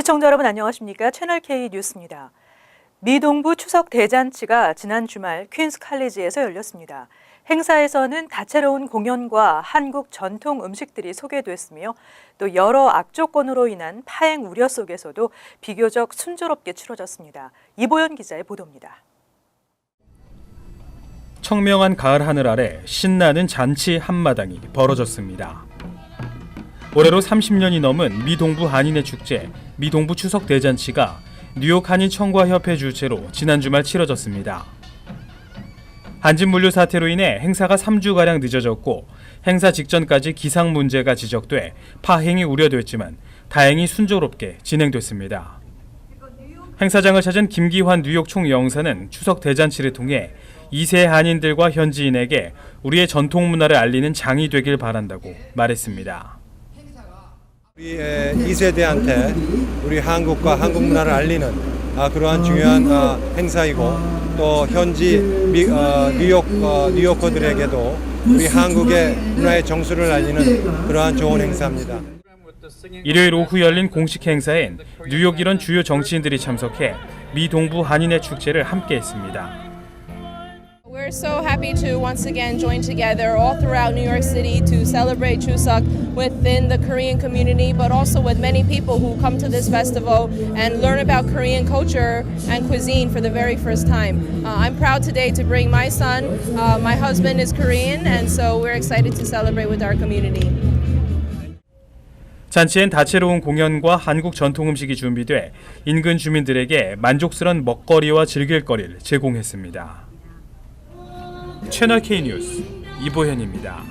시청자 여러분 안녕하십니까? 채널K 뉴스입니다. 미 동부 추석 대잔치가 지난 주말 퀸스 칼리지에서 열렸습니다. 행사에서는 다채로운 공연과 한국 전통 음식들이 소개됐으며 또 여러 악조건으로 인한 파행 우려 속에서도 비교적 순조롭게 치러졌습니다. 이보연 기자의 보도입니다. 청명한 가을 하늘 아래 신나는 잔치 한마당이 벌어졌습니다. 올해로 30년이 넘은 미 동부 한인의 축제, 미 동부 추석 대잔치가 뉴욕 한인 청과협회 주최로 지난 주말 치러졌습니다. 한진 물류 사태로 인해 행사가 3주가량 늦어졌고 행사 직전까지 기상 문제가 지적돼 파행이 우려됐지만 다행히 순조롭게 진행됐습니다. 행사장을 찾은 김기환 뉴욕 총영사는 추석 대잔치를 통해 2세 한인들과 현지인에게 우리의 전통 문화를 알리는 장이 되길 바란다고 말했습니다. 우리 2세대한테 우리 한국과 한국 문화를 알리는 그러한 중요한 행사이고 또 현지 뉴요커들에게도 우리 한국의 문화의 정수를 알리는 그러한 좋은 행사입니다. 일요일 오후 열린 공식 행사엔 뉴욕 일원 주요 정치인들이 참석해 미 동부 한인의 축제를 함께했습니다. We're so happy to once again join together all throughout New York City to celebrate Chuseok within the Korean community, but also with many people who come to this festival and learn about Korean culture and cuisine for the very first time. I'm proud today to bring my son. My husband is Korean, and so we're excited to celebrate with our community. 잔치엔 다채로운 공연과 한국 전통 음식이 준비돼 인근 주민들에게 만족스러운 먹거리와 즐길거리를 제공했습니다. 채널K 뉴스 이보현입니다.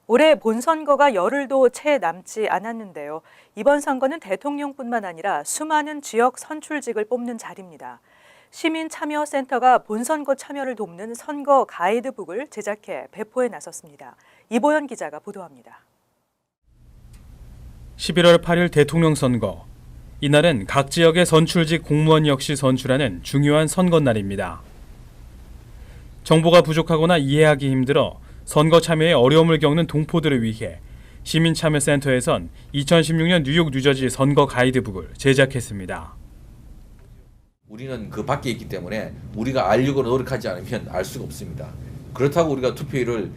올해 본선거가 열흘도 채 남지 않았는데요. 이번 선거는 대통령뿐만 아니라 수많은 지역 선출직을 뽑는 자리입니다. 시민참여센터가 본선거 참여를 돕는 선거 가이드북을 제작해 배포에 나섰습니다. 이보현 기자가 보도합니다. 11월 8일 대통령 선거. 이날은 각 지역의 선출직 공무원 역시 선출하는 중요한 선거날입니다. 정보가 부족하거나 이해하기 힘들어 선거 참여에 어려움을 겪는 동포들을 위해 시민참여센터에선 2016년 뉴욕 뉴저지 선거 가이드북을 제작했습니다. 우리는 그 밖에 있기 때문에 우리가 알려고 노력하지 않으면 알 수가 없습니다. 그렇다고 우리가 투표를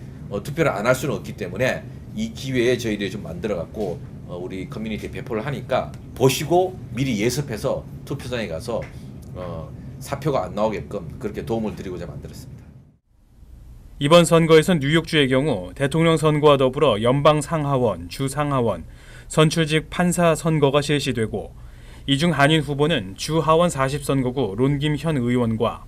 안 할 수는 없기 때문에 이 기회에 저희들이 좀 만들어갖고 우리 커뮤니티에 배포를 하니까 보시고 미리 예습해서 투표장에 가서 사표가 안 나오게끔 그렇게 도움을 드리고자 만들었습니다. 이번 선거에선 뉴욕주의 경우 대통령 선거와 더불어 연방 상하원, 주 상하원, 선출직 판사 선거가 실시되고 이 중 한인 후보는 주 하원 40선거구 론김 현 의원과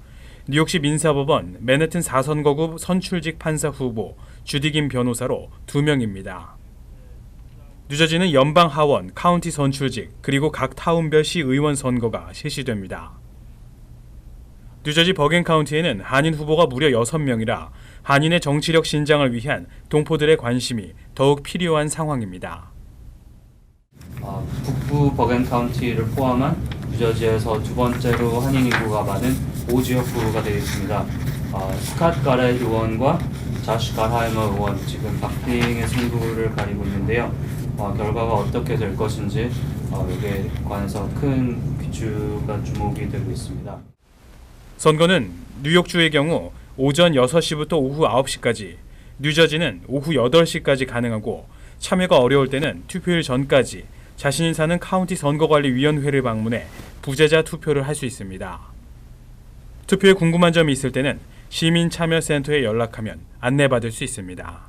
뉴욕시 민사법원 맨해튼 4선거구 선출직 판사 후보 주디 김 변호사로 2명입니다. 뉴저지는 연방 하원, 카운티 선출직, 그리고 각 타운별 시 의원 선거가 실시됩니다. 뉴저지 버겐 카운티에는 한인 후보가 무려 6명이라 한인의 정치력 신장을 위한 동포들의 관심이 더욱 필요한 상황입니다. 북부 버겐 카운티를 포함한 뉴저지에서 두 번째로 한인 인구가 많은 5지역구가 되겠습니다. 스캇 가렛 의원과 자시 갈하이머 의원 지금 박빙의 승부를 가리고 있는데요. 결과가 어떻게 될 것인지 여기에 관해서 큰 귀추가 주목이 되고 있습니다. 선거는 뉴욕주의 경우 오전 6시부터 오후 9시까지, 뉴저지는 오후 8시까지 가능하고 참여가 어려울 때는 투표일 전까지 자신이 사는 카운티 선거관리위원회를 방문해 부재자 투표를 할 수 있습니다. 투표에 궁금한 점이 있을 때는 시민참여센터에 연락하면 안내받을 수 있습니다.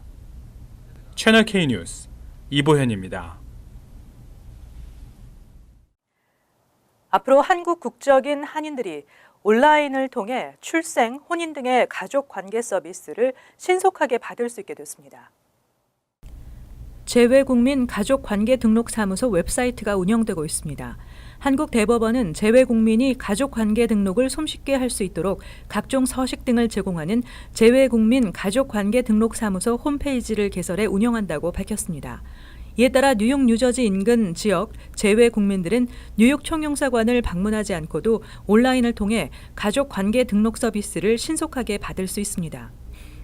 채널K 뉴스 이보현입니다. 앞으로 한국 국적인 한인들이 온라인을 통해 출생, 혼인 등의 가족 관계 서비스를 신속하게 받을 수 있게 됐습니다. 재외국민 가족관계등록사무소 웹사이트가 운영되고 있습니다. 한국 대법원은 재외국민이 가족관계 등록을 손쉽게 할 수 있도록 각종 서식 등을 제공하는 재외국민 가족관계등록사무소 홈페이지를 개설해 운영한다고 밝혔습니다. 이에 따라 뉴욕 뉴저지 인근 지역 재외국민들은 뉴욕 총영사관을 방문하지 않고도 온라인을 통해 가족관계 등록 서비스를 신속하게 받을 수 있습니다.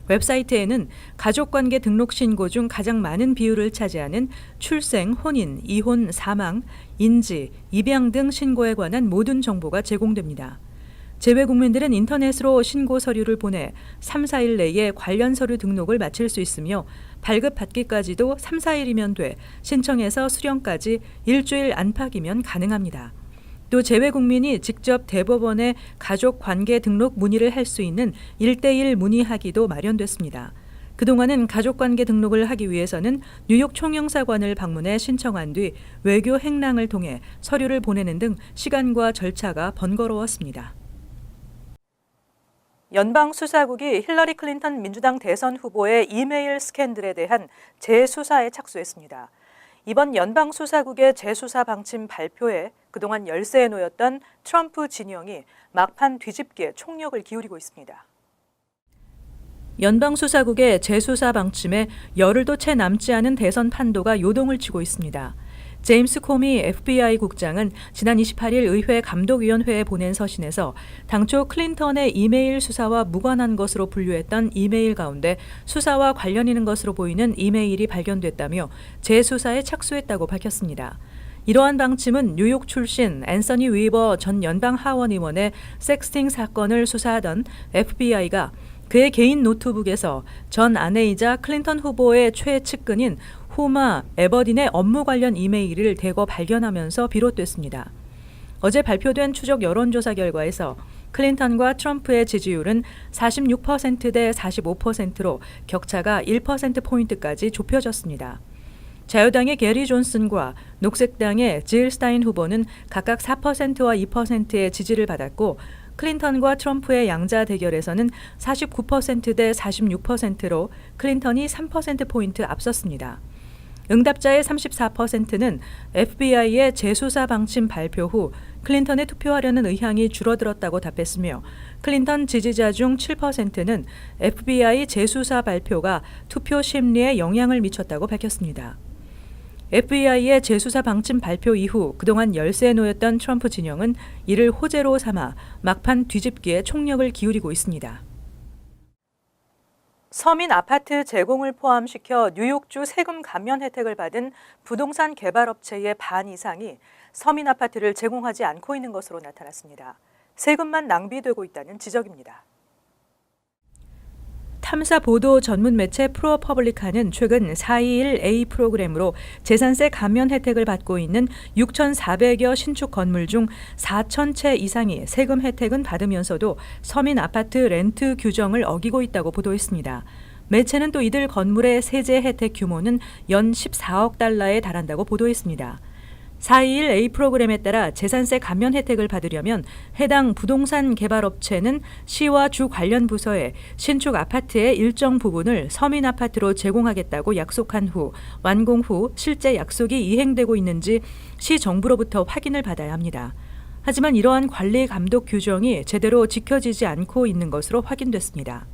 웹사이트에는 가족관계 등록 신고 중 가장 많은 비율을 차지하는 출생, 혼인, 이혼, 사망, 인지, 입양 등 신고에 관한 모든 정보가 제공됩니다. 재외국민들은 인터넷으로 신고 서류를 보내 3, 4일 내에 관련 서류 등록을 마칠 수 있으며 발급받기까지도 3, 4일이면 돼 신청해서 수령까지 일주일 안팎이면 가능합니다. 또 재외국민이 직접 대법원에 가족관계 등록 문의를 할 수 있는 1:1 문의하기도 마련됐습니다. 그동안은 가족관계 등록을 하기 위해서는 뉴욕 총영사관을 방문해 신청한 뒤 외교 행랑을 통해 서류를 보내는 등 시간과 절차가 번거로웠습니다. 연방수사국이 힐러리 클린턴 민주당 대선 후보의 이메일 스캔들에 대한 재수사에 착수했습니다. 이번 연방수사국의 재수사 방침 발표에 그동안 열세에 놓였던 트럼프 진영이 막판 뒤집기에 총력을 기울이고 있습니다. 연방수사국의 재수사 방침에 열흘도 채 남지 않은 대선 판도가 요동을 치고 있습니다. 제임스 코미 FBI 국장은 지난 28일 의회 감독위원회에 보낸 서신에서 당초 클린턴의 이메일 수사와 무관한 것으로 분류했던 이메일 가운데 수사와 관련 있는 것으로 보이는 이메일이 발견됐다며 재수사에 착수했다고 밝혔습니다. 이러한 방침은 뉴욕 출신 앤서니 위버 전 연방 하원 의원의 섹스팅 사건을 수사하던 FBI가 그의 개인 노트북에서 전 아내이자 클린턴 후보의 최측근인 후마 에버딘의 업무 관련 이메일을 대거 발견하면서 비롯됐습니다. 어제 발표된 추적 여론조사 결과에서 클린턴과 트럼프의 지지율은 46%대 45%로 격차가 1%포인트까지 좁혀졌습니다. 자유당의 게리 존슨과 녹색당의 질 스타인 후보는 각각 4%와 2%의 지지를 받았고 클린턴과 트럼프의 양자 대결에서는 49%대 46%로 클린턴이 3%포인트 앞섰습니다. 응답자의 34%는 FBI의 재수사 방침 발표 후 클린턴에 투표하려는 의향이 줄어들었다고 답했으며 클린턴 지지자 중 7%는 FBI 재수사 발표가 투표 심리에 영향을 미쳤다고 밝혔습니다. FBI의 재수사 방침 발표 이후 그동안 열세에 놓였던 트럼프 진영은 이를 호재로 삼아 막판 뒤집기에 총력을 기울이고 있습니다. 서민 아파트 제공을 포함시켜 뉴욕주 세금 감면 혜택을 받은 부동산 개발업체의 반 이상이 서민 아파트를 제공하지 않고 있는 것으로 나타났습니다. 세금만 낭비되고 있다는 지적입니다. 탐사 보도 전문 매체 프로퍼블리카는 최근 421A 프로그램으로 재산세 감면 혜택을 받고 있는 6,400여 신축 건물 중 4,000채 이상이 세금 혜택은 받으면서도 서민 아파트 렌트 규정을 어기고 있다고 보도했습니다. 매체는 또 이들 건물의 세제 혜택 규모는 연 14억 달러에 달한다고 보도했습니다. 421A 프로그램에 따라 재산세 감면 혜택을 받으려면 해당 부동산 개발업체는 시와 주 관련 부서에 신축 아파트의 일정 부분을 서민 아파트로 제공하겠다고 약속한 후 완공 후 실제 약속이 이행되고 있는지 시 정부로부터 확인을 받아야 합니다. 하지만 이러한 관리 감독 규정이 제대로 지켜지지 않고 있는 것으로 확인됐습니다.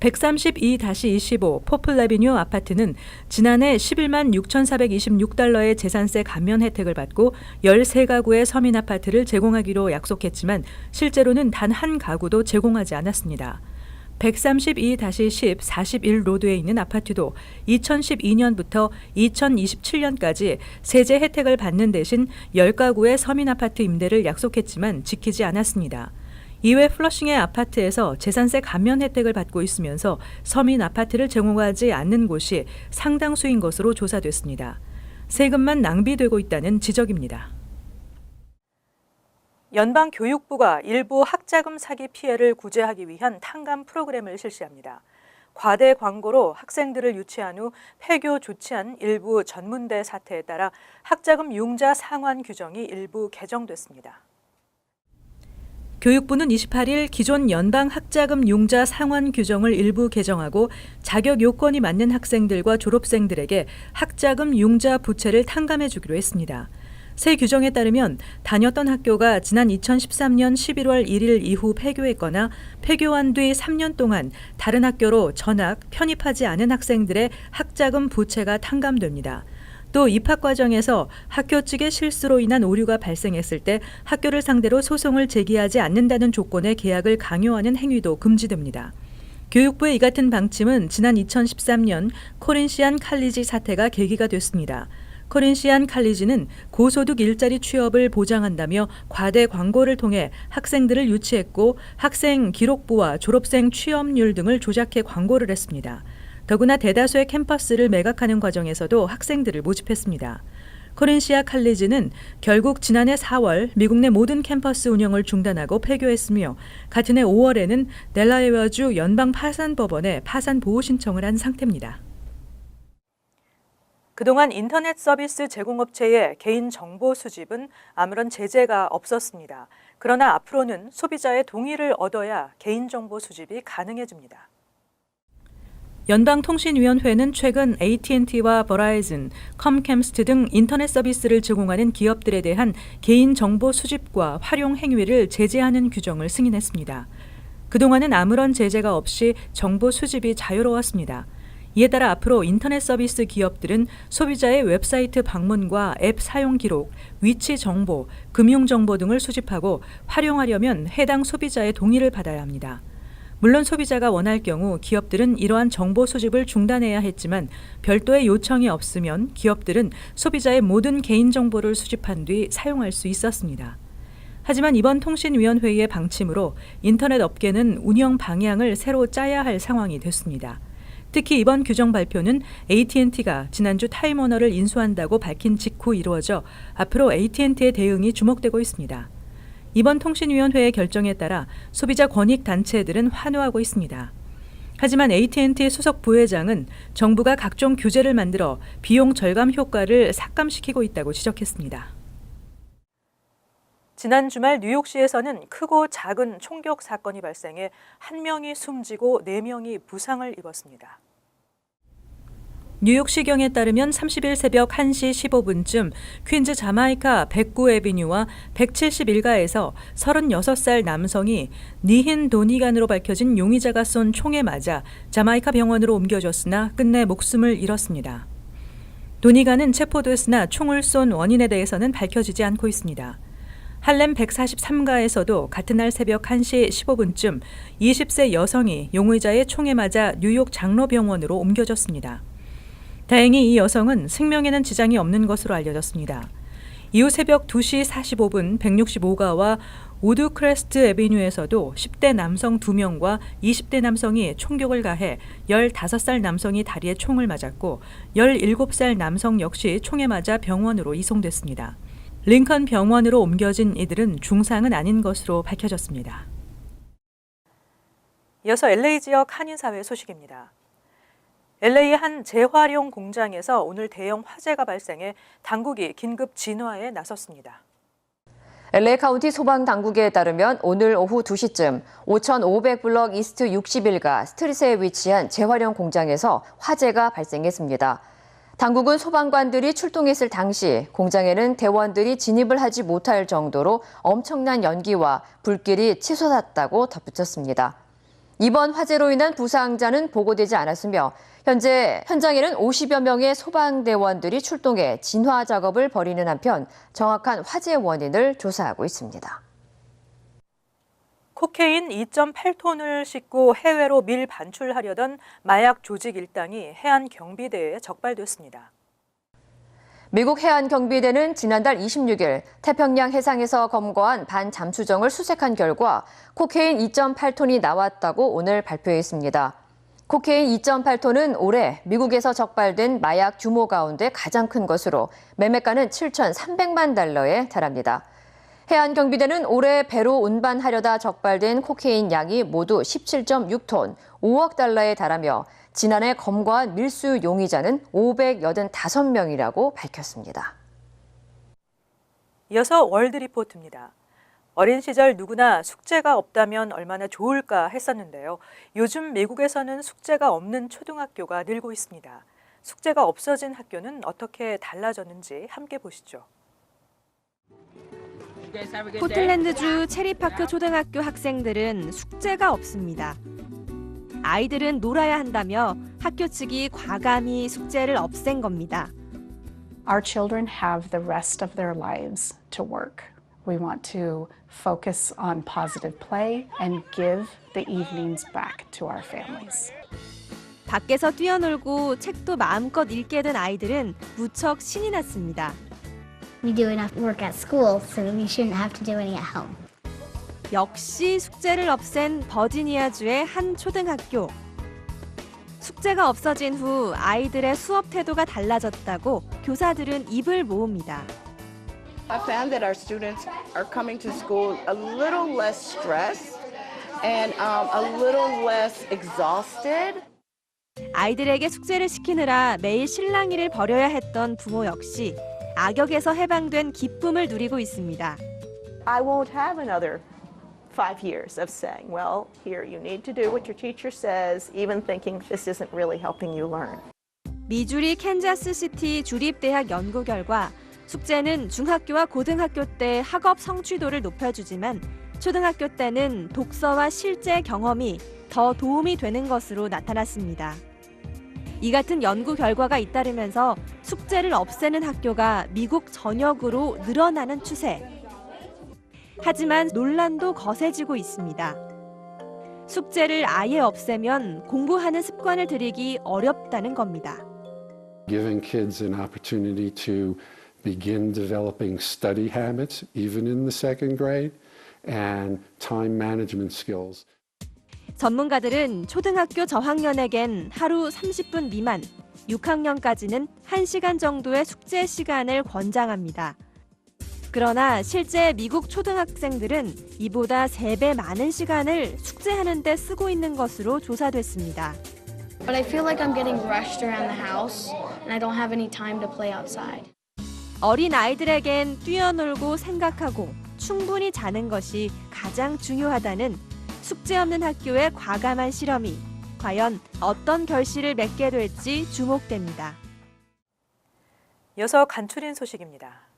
132-25 포플레비뉴 아파트는 지난해 11만 6,426달러의 재산세 감면 혜택을 받고 13가구의 서민 아파트를 제공하기로 약속했지만 실제로는 단 한 가구도 제공하지 않았습니다. 132-10 41로드에 있는 아파트도 2012년부터 2027년까지 세제 혜택을 받는 대신 10가구의 서민 아파트 임대를 약속했지만 지키지 않았습니다. 이외 플러싱의 아파트에서 재산세 감면 혜택을 받고 있으면서 서민 아파트를 제공하지 않는 곳이 상당수인 것으로 조사됐습니다. 세금만 낭비되고 있다는 지적입니다. 연방교육부가 일부 학자금 사기 피해를 구제하기 위한 탕감 프로그램을 실시합니다. 과대 광고로 학생들을 유치한 후 폐교 조치한 일부 전문대 사태에 따라 학자금 융자 상환 규정이 일부 개정됐습니다. 교육부는 28일 기존 연방 학자금 융자 상환 규정을 일부 개정하고 자격 요건이 맞는 학생들과 졸업생들에게 학자금 융자 부채를 탕감해 주기로 했습니다. 새 규정에 따르면 다녔던 학교가 지난 2013년 11월 1일 이후 폐교했거나 폐교한 뒤 3년 동안 다른 학교로 전학, 편입하지 않은 학생들의 학자금 부채가 탕감됩니다. 또 입학 과정에서 학교 측의 실수로 인한 오류가 발생했을 때 학교를 상대로 소송을 제기하지 않는다는 조건의 계약을 강요하는 행위도 금지됩니다. 교육부의 이 같은 방침은 지난 2013년 코린시안 칼리지 사태가 계기가 됐습니다. 코린시안 칼리지는 고소득 일자리 취업을 보장한다며 과대 광고를 통해 학생들을 유치했고 학생 기록부와 졸업생 취업률 등을 조작해 광고를 했습니다. 더구나 대다수의 캠퍼스를 매각하는 과정에서도 학생들을 모집했습니다. 코린시아 칼리지는 결국 지난해 4월 미국 내 모든 캠퍼스 운영을 중단하고 폐교했으며 같은 해 5월에는 델라웨어주 연방파산법원에 파산 보호 신청을 한 상태입니다. 그동안 인터넷 서비스 제공업체의 개인정보 수집은 아무런 제재가 없었습니다. 그러나 앞으로는 소비자의 동의를 얻어야 개인정보 수집이 가능해집니다. 연방통신위원회는 최근 AT&T와 버라이즌, 컴캠스트 등 인터넷 서비스를 제공하는 기업들에 대한 개인정보 수집과 활용 행위를 제재하는 규정을 승인했습니다. 그동안은 아무런 제재가 없이 정보 수집이 자유로웠습니다. 이에 따라 앞으로 인터넷 서비스 기업들은 소비자의 웹사이트 방문과 앱 사용 기록, 위치 정보, 금융 정보 등을 수집하고 활용하려면 해당 소비자의 동의를 받아야 합니다. 물론 소비자가 원할 경우 기업들은 이러한 정보 수집을 중단해야 했지만 별도의 요청이 없으면 기업들은 소비자의 모든 개인정보를 수집한 뒤 사용할 수 있었습니다. 하지만 이번 통신위원회의 방침으로 인터넷 업계는 운영 방향을 새로 짜야 할 상황이 됐습니다. 특히 이번 규정 발표는 AT&T가 지난주 타임워너를 인수한다고 밝힌 직후 이루어져 앞으로 AT&T의 대응이 주목되고 있습니다. 이번 통신위원회의 결정에 따라 소비자 권익 단체들은 환호하고 있습니다. 하지만 AT&T 수석 부회장은 정부가 각종 규제를 만들어 비용 절감 효과를 삭감시키고 있다고 지적했습니다. 지난 주말 뉴욕시에서는 크고 작은 총격 사건이 발생해 1명이 숨지고 4명이 부상을 입었습니다. 뉴욕시경에 따르면 30일 새벽 1시 15분쯤 퀸즈 자마이카 109 애비뉴와 171가에서 36살 남성이 니힌 도니간으로 밝혀진 용의자가 쏜 총에 맞아 자마이카 병원으로 옮겨졌으나 끝내 목숨을 잃었습니다. 도니간은 체포됐으나 총을 쏜 원인에 대해서는 밝혀지지 않고 있습니다. 할렘 143가에서도 같은 날 새벽 1시 15분쯤 20세 여성이 용의자의 총에 맞아 뉴욕 장로병원으로 옮겨졌습니다. 다행히 이 여성은 생명에는 지장이 없는 것으로 알려졌습니다. 이후 새벽 2시 45분 165가와 우드크레스트 애비뉴에서도 10대 남성 2명과 20대 남성이 총격을 가해 15살 남성이 다리에 총을 맞았고 17살 남성 역시 총에 맞아 병원으로 이송됐습니다. 링컨 병원으로 옮겨진 이들은 중상은 아닌 것으로 밝혀졌습니다. 이어서 LA 지역 한인사회 소식입니다. LA 한 재활용 공장에서 오늘 대형 화재가 발생해 당국이 긴급 진화에 나섰습니다. LA 카운티 소방 당국에 따르면 오늘 오후 2시쯤 5500블럭 이스트 61가 스트릿에 위치한 재활용 공장에서 화재가 발생했습니다. 당국은 소방관들이 출동했을 당시 공장에는 대원들이 진입을 하지 못할 정도로 엄청난 연기와 불길이 치솟았다고 덧붙였습니다. 이번 화재로 인한 부상자는 보고되지 않았으며 현재 현장에는 50여 명의 소방대원들이 출동해 진화 작업을 벌이는 한편 정확한 화재 원인을 조사하고 있습니다. 코케인 2.8톤을 싣고 해외로 밀 반출하려던 마약 조직 일당이 해안경비대에 적발됐습니다. 미국 해안경비대는 지난달 26일 태평양 해상에서 검거한 반잠수정을 수색한 결과 코케인 2.8톤이 나왔다고 오늘 발표했습니다. 코케인 2.8톤은 올해 미국에서 적발된 마약 규모 가운데 가장 큰 것으로 매매가는 7,300만 달러에 달합니다. 해안경비대는 올해 배로 운반하려다 적발된 코케인 양이 모두 17.6톤, 5억 달러에 달하며 지난해 검거한 밀수 용의자는 585명이라고 밝혔습니다. 이어서 월드리포트입니다. 어린 시절 누구나 숙제가 없다면 얼마나 좋을까 했었는데요. 요즘 미국에서는 숙제가 없는 초등학교가 늘고 있습니다. 숙제가 없어진 학교는 어떻게 달라졌는지 함께 보시죠. 포틀랜드주 체리파크 초등학교 학생들은 숙제가 없습니다. 아이들은 놀아야 한다며 학교 측이 과감히 숙제를 없앤 겁니다. Our children have the rest of their lives to work. We want to focus on positive play and give the evenings back to our families. 밖에서 뛰어놀고 책도 마음껏 읽게 된 아이들은 무척 신이 났습니다. We do enough work at school, so we shouldn't have to do any at home. 역시 숙제를 없앤 버지니아주의 한 초등학교. 숙제가 없어진 후 아이들의 수업 태도가 달라졌다고 교사들은 입을 모읍니다. I found that our students are coming to school a little less stressed and a little less exhausted. 아이들에게 숙제를 시키느라 매일 실랑이를 벌여야 했던 부모 역시 악역에서 해방된 기쁨을 누리고 있습니다. I won't have another 5 years of saying, well, here you need to do what your teacher says, even thinking this isn't really helping you learn. 미주리 캔자스시티 주립대학 연구 결과 숙제는 중학교와 고등학교 때 학업 성취도를 높여주지만 초등학교 때는 독서와 실제 경험이 더 도움이 되는 것으로 나타났습니다. 이 같은 연구 결과가 잇따르면서 숙제를 없애는 학교가 미국 전역으로 늘어나는 추세. 하지만 논란도 거세지고 있습니다. 숙제를 아예 없애면 공부하는 습관을 들이기 어렵다는 겁니다. Giving kids an opportunity to begin developing study habits, even in the second grade, and time management skills. 전문가들은 초등학교 저학년에겐 하루 30분 미만, 6학년까지는 1시간 정도의 숙제 시간을 권장합니다. 그러나 실제 미국 초등학생들은 이보다 3배 많은 시간을 숙제하는 데 쓰고 있는 것으로 조사됐습니다. But I feel like I'm getting rushed around the house and I don't have any time to play outside. 어린 아이들에겐 뛰어놀고 생각하고 충분히 자는 것이 가장 중요하다는 숙제 없는 학교의 과감한 실험이 과연 어떤 결실을 맺게 될지 주목됩니다. 이어서 간추린 소식입니다.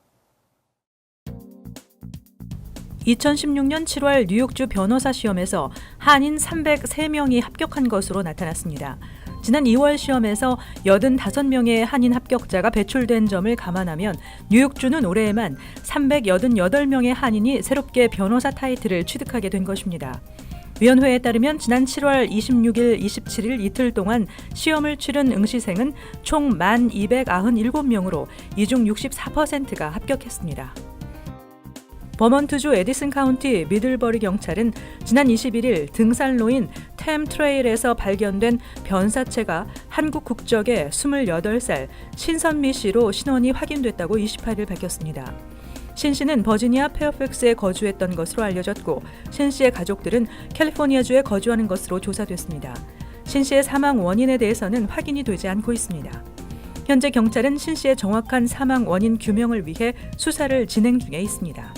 2016년 7월 뉴욕주 변호사 시험에서 한인 303명이 합격한 것으로 나타났습니다. 지난 2월 시험에서 85명의 한인 합격자가 배출된 점을 감안하면 뉴욕주는 올해에만 388명의 한인이 새롭게 변호사 타이틀을 취득하게 된 것입니다. 위원회에 따르면 지난 7월 26일, 27일 이틀 동안 시험을 치른 응시생은 총 1,297명으로 이 중 64%가 합격했습니다. 버먼트주 에디슨 카운티 미들버리 경찰은 지난 21일 등산로인 템 트레일에서 발견된 변사체가 한국 국적의 28살 신선미 씨로 신원이 확인됐다고 28일 밝혔습니다. 신 씨는 버지니아 페어팩스에 거주했던 것으로 알려졌고 신 씨의 가족들은 캘리포니아주에 거주하는 것으로 조사됐습니다. 신 씨의 사망 원인에 대해서는 확인이 되지 않고 있습니다. 현재 경찰은 신 씨의 정확한 사망 원인 규명을 위해 수사를 진행 중에 있습니다.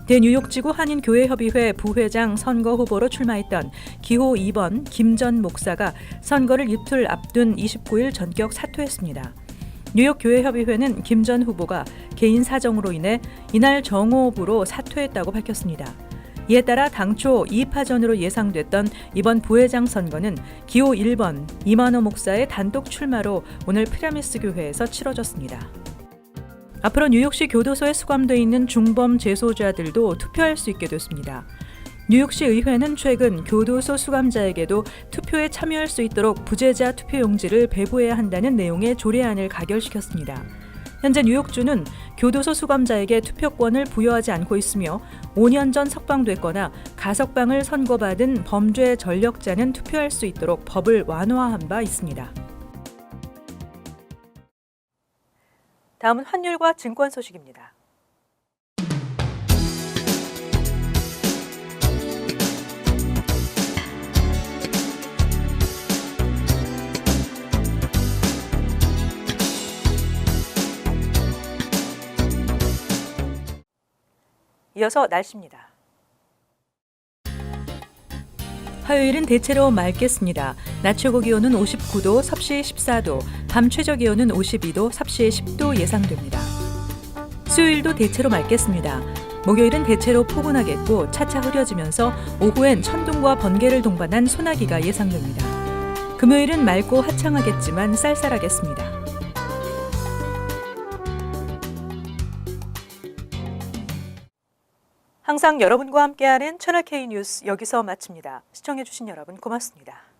대뉴욕지구 한인교회협의회 부회장 선거 후보로 출마했던 기호 2번 김 전 목사가 선거를 이틀 앞둔 29일 전격 사퇴했습니다. 뉴욕 교회협의회는 김 전 후보가 개인 사정으로 인해 이날 정오부로 사퇴했다고 밝혔습니다. 이에 따라 당초 2파전으로 예상됐던 이번 부회장 선거는 기호 1번 이만호 목사의 단독 출마로 오늘 피라미스 교회에서 치러졌습니다. 앞으로 뉴욕시 교도소에 수감돼 있는 중범 재소자들도 투표할 수 있게 됐습니다. 뉴욕시 의회는 최근 교도소 수감자에게도 투표에 참여할 수 있도록 부재자 투표용지를 배부해야 한다는 내용의 조례안을 가결시켰습니다. 현재 뉴욕주는 교도소 수감자에게 투표권을 부여하지 않고 있으며 5년 전 석방됐거나 가석방을 선고받은 범죄 전력자는 투표할 수 있도록 법을 완화한 바 있습니다. 다음은 환율과 증권 소식입니다. 이어서 날씨입니다. 화요일은 대체로 맑겠습니다. 낮 최고 기온은 59도, 섭씨 14도, 밤 최저 기온은 52도, 섭씨 10도 예상됩니다. 수요일도 대체로 맑겠습니다. 목요일은 대체로 포근하겠고 차차 흐려지면서 오후엔 천둥과 번개를 동반한 소나기가 예상됩니다. 금요일은 맑고 화창하겠지만 쌀쌀하겠습니다. 항상 여러분과 함께하는 채널K 뉴스 여기서 마칩니다. 시청해주신 여러분 고맙습니다.